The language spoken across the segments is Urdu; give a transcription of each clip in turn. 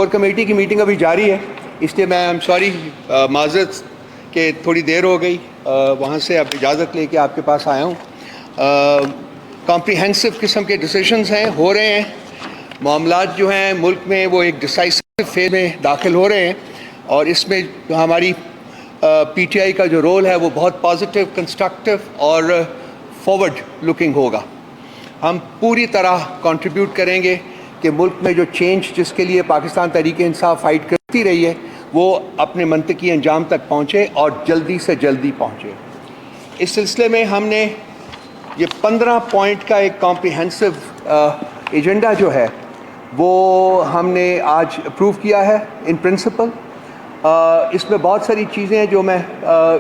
کور کمیٹی کی میٹنگ ابھی جاری ہے، اس لیے میں سوری معذرت کہ تھوڑی دیر ہو گئی، وہاں سے اب اجازت لے کے آپ کے پاس آیا ہوں۔ کمپریہنسو قسم کے ڈیسیشنز ہیں، ہو رہے ہیں، معاملات جو ہیں ملک میں وہ ایک ڈیسائسو فیز میں داخل ہو رہے ہیں، اور اس میں ہماری پی ٹی آئی کا جو رول ہے وہ بہت پازیٹیو، کنسٹرکٹیو اور فارورڈ لکنگ ہوگا۔ ہم پوری طرح کنٹریبیوٹ کریں گے کہ ملک میں جو چینج جس کے لیے پاکستان تحریک انصاف فائٹ کرتی رہی ہے وہ اپنے منطقی انجام تک پہنچے اور جلدی سے جلدی پہنچے۔ اس سلسلے میں ہم نے یہ 15 پوائنٹ کا ایک کمپریہنسو ایجنڈا جو ہے وہ ہم نے آج اپروو کیا ہے ان پرنسپل۔ اس میں بہت ساری چیزیں ہیں جو میں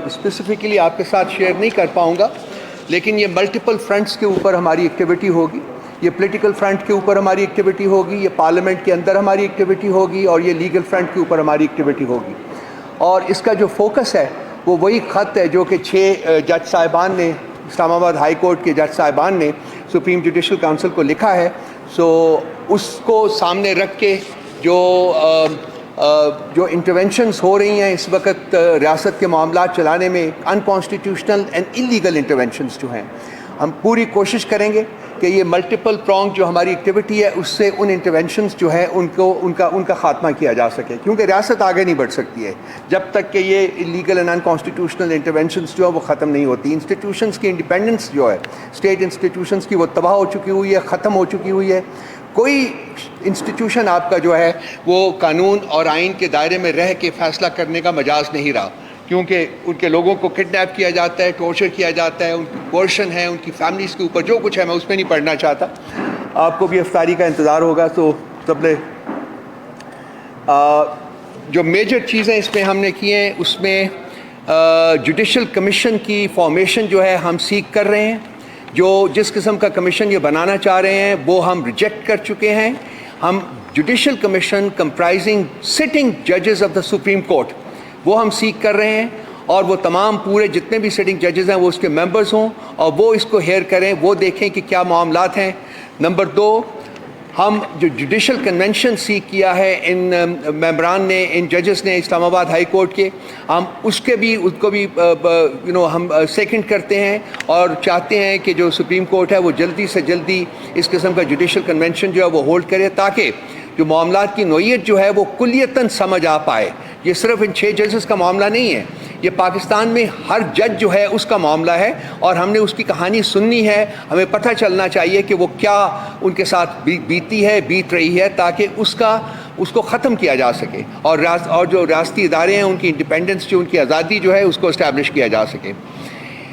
اسپیسیفکلی آپ کے ساتھ شیئر نہیں کر پاؤں گا، لیکن یہ ملٹیپل فرنٹس کے اوپر ہماری ایکٹیویٹی ہوگی۔ یہ پولیٹیکل فرنٹ کے اوپر ہماری ایکٹیویٹی ہوگی، یہ پارلیمنٹ کے اندر ہماری ایکٹیویٹی ہوگی، اور یہ لیگل فرنٹ کے اوپر ہماری ایکٹیویٹی ہوگی۔ اور اس کا جو فوکس ہے وہ وہی خط ہے جو کہ 6 جج صاحبان نے، اسلام آباد ہائی کورٹ کے جج صاحبان نے سپریم جوڈیشل کونسل کو لکھا ہے۔ سو اس کو سامنے رکھ کے جو انٹرونشنز ہو رہی ہیں اس وقت ریاست کے معاملات چلانے میں، انکانسٹیٹیوشنل اینڈ انلیگل انٹرونشنز جو ہیں، ہم پوری کوشش کریں گے کہ یہ ملٹیپل پرونگ جو ہماری ایکٹیویٹی ہے اس سے ان انٹرونشنز جو ہیں ان کا خاتمہ کیا جا سکے، کیونکہ ریاست آگے نہیں بڑھ سکتی ہے جب تک کہ یہ انلیگل اینڈ انکانسٹیٹیوشنل انٹرونشنز جو ہے وہ ختم نہیں ہوتی۔ انسٹیٹیوشنز کی انڈیپینڈنس جو ہے، اسٹیٹ انسٹیٹیوشنز کی، وہ تباہ ہو چکی ہوئی ہے، ختم ہو چکی ہوئی ہے۔ کوئی انسٹیٹیوشن آپ کا جو ہے وہ قانون اور آئین کے دائرے میں رہ کے فیصلہ کرنے کا مجاز نہیں رہا، کیونکہ ان کے لوگوں کو کڈنیپ کیا جاتا ہے، ٹارچر کیا جاتا ہے، ان کی کوشن ہے، ان کی فیملیز کے اوپر جو کچھ ہے میں اس میں نہیں پڑھنا چاہتا۔ آپ کو بھی افطاری کا انتظار ہوگا، تو تبلے جو میجر چیزیں اس میں ہم نے کی ہیں اس میں جوڈیشل کمیشن کی فارمیشن جو ہے ہم سیک کر رہے ہیں۔ جو جس قسم کا کمیشن یہ بنانا چاہ رہے ہیں وہ ہم ریجیکٹ کر چکے ہیں۔ ہم جوڈیشل کمیشن کمپرائزنگ سٹنگ ججز آف دا سپریم کورٹ وہ ہم سیک کر رہے ہیں، اور وہ تمام پورے جتنے بھی سٹنگ ججز ہیں وہ اس کے ممبرز ہوں اور وہ اس کو ہیئر کریں، وہ دیکھیں کہ کیا معاملات ہیں۔ نمبر 2، ہم جو جوڈیشل کنونشن سیک کیا ہے ان ممبران نے، ان ججز نے اسلام آباد ہائی کورٹ کے، ہم اس کو بھی ہم سیکنڈ کرتے ہیں اور چاہتے ہیں کہ جو سپریم کورٹ ہے وہ جلدی سے جلدی اس قسم کا جوڈیشل کنونشن جو ہے وہ ہولڈ کرے، تاکہ جو معاملات کی نوعیت جو ہے وہ کلیتاً سمجھ آ پائے۔ یہ صرف ان 6 ججز کا معاملہ نہیں ہے، یہ پاکستان میں ہر جج جو ہے اس کا معاملہ ہے، اور ہم نے اس کی کہانی سننی ہے۔ ہمیں پتہ چلنا چاہیے کہ وہ کیا ان کے ساتھ بیتی ہے، بیت رہی ہے، تاکہ اس کو ختم کیا جا سکے، اور جو ریاستی ادارے ہیں ان کی انڈیپینڈنس جو ان کی آزادی جو ہے اس کو اسٹیبلش کیا جا سکے۔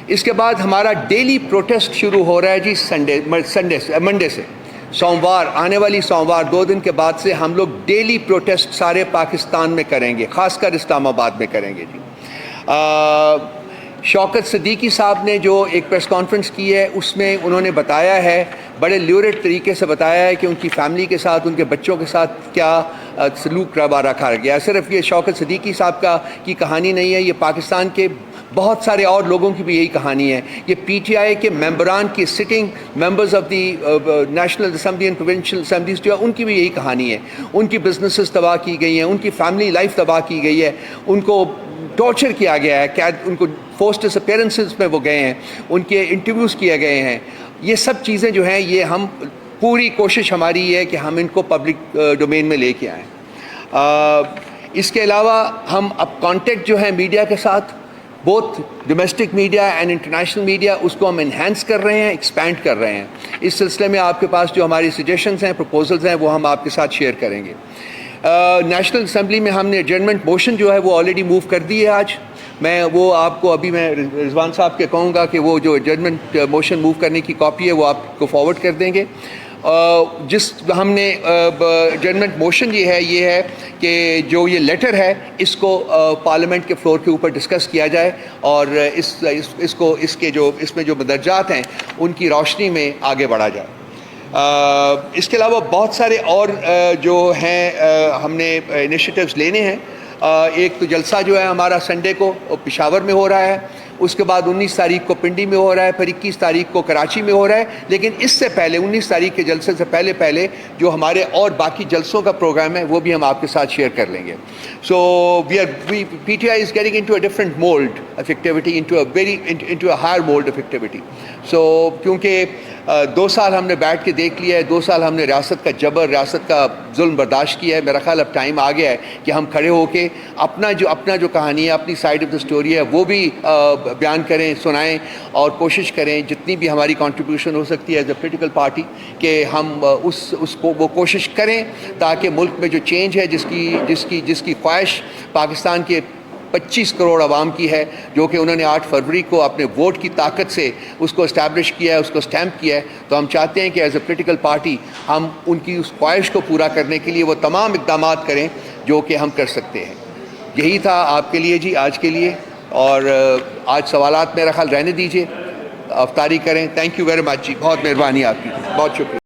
اس کے بعد ہمارا ڈیلی پروٹیسٹ شروع ہو رہا ہے جی منڈے سے، سوموار، آنے والی سوموار 2 دن کے بعد سے ہم لوگ ڈیلی پروٹیسٹ سارے پاکستان میں کریں گے، خاص کر اسلام آباد میں کریں گے جی۔ شوکت صدیقی صاحب نے جو ایک پریس کانفرنس کی ہے اس میں انہوں نے بتایا ہے، بڑے لیورٹ طریقے سے بتایا ہے کہ ان کی فیملی کے ساتھ، ان کے بچوں کے ساتھ کیا سلوک روا رکھا گیا۔ صرف یہ شوکت صدیقی صاحب کی کہانی نہیں ہے، یہ پاکستان کے بہت سارے اور لوگوں کی بھی یہی کہانی ہے۔ یہ پی ٹی آئی کے ممبران کی sitting members of the national assembly and provincial assemblies جو ہے ان کی بھی یہی کہانی ہے۔ ان کی بزنسز تباہ کی گئی ہیں، ان کی فیملی لائف تباہ کی گئی ہے، ان کو ٹارچر کیا گیا ہے، ان کو فورسڈ ڈس اپیئرنسز میں وہ گئے ہیں، ان کے انٹرویوز کیے گئے ہیں۔ یہ سب چیزیں جو ہیں یہ ہم پوری کوشش ہماری یہ ہے کہ ہم ان کو پبلک ڈومین میں لے کے آئیں۔ اس کے علاوہ ہم اب کانٹیکٹ جو ہے میڈیا کے ساتھ، both domestic media and international media, اس کو ہم انہینس کر رہے ہیں، ایکسپینڈ کر رہے ہیں۔ اس سلسلے میں آپ کے پاس جو ہماری سجیشنز ہیں، پروپوزلز ہیں، وہ ہم آپ کے ساتھ شیئر کریں گے۔ نیشنل اسمبلی میں ہم نے ایڈجرنمنٹ موشن جو ہے وہ آلریڈی موو کر دی ہے آج۔ میں وہ آپ کو ابھی میں رضوان صاحب کے کہوں گا کہ وہ جو ایڈجرنمنٹ موشن موو کرنے کی کاپی ہے وہ آپ کو فارورڈ کر دیں گے۔ جس ہم نے ایڈجرنمنٹ موشن یہ ہے کہ جو یہ لیٹر ہے اس کو پارلیمنٹ کے فلور کے اوپر ڈسکس کیا جائے، اور اس میں جو مدرجات ہیں ان کی روشنی میں آگے بڑھا جائے۔ اس کے علاوہ بہت سارے اور جو ہیں ہم نے انیشیٹیوز لینے ہیں۔ ایک تو جلسہ جو ہے ہمارا سنڈے کو پشاور میں ہو رہا ہے، اس کے بعد 19 تاریخ کو پنڈی میں ہو رہا ہے، پھر 21 تاریخ کو کراچی میں ہو رہا ہے، لیکن اس سے پہلے 19 تاریخ کے جلسے سے پہلے جو ہمارے اور باقی جلسوں کا پروگرام ہے وہ بھی ہم آپ کے ساتھ شیئر کر لیں گے. So P T I is getting into a different mould of activity, into a higher mould of activity. So کیونکہ 2 سال ہم نے بیٹھ کے دیکھ لیا ہے، 2 سال ہم نے ریاست کا جبر، ریاست کا ظلم برداشت کیا ہے. میرا خیال اب ٹائم آ گیا ہے کہ ہم کھڑے ہو کے اپنا جو کہانی ہے، اپنی سائڈ آف دا اسٹوری ہے وہ بھی بیان کریں، سنائیں، اور کوشش کریں جتنی بھی ہماری کنٹریبیوشن ہو سکتی ہے ایز اے پولیٹیکل پارٹی کہ ہم اس کو وہ کوشش کریں تاکہ ملک میں جو چینج ہے جس کی خواہش پاکستان کے 25 کروڑ عوام کی ہے، جو کہ انہوں نے 8 فروری کو اپنے ووٹ کی طاقت سے اس کو اسٹیبلش کیا ہے، اس کو اسٹیمپ کیا ہے. تو ہم چاہتے ہیں کہ ایز اے پولیٹیکل پارٹی ہم ان کی اس خواہش کو پورا کرنے کے لیے وہ تمام اقدامات کریں جو کہ ہم کر سکتے ہیں. یہی تھا آپ کے لیے جی آج کے لیے، اور آج سوالات میرا خیال رہنے دیجیے، افطاری کریں. تھینک یو ویری مچ جی، بہت مہربانی آپ کی، بہت شکریہ.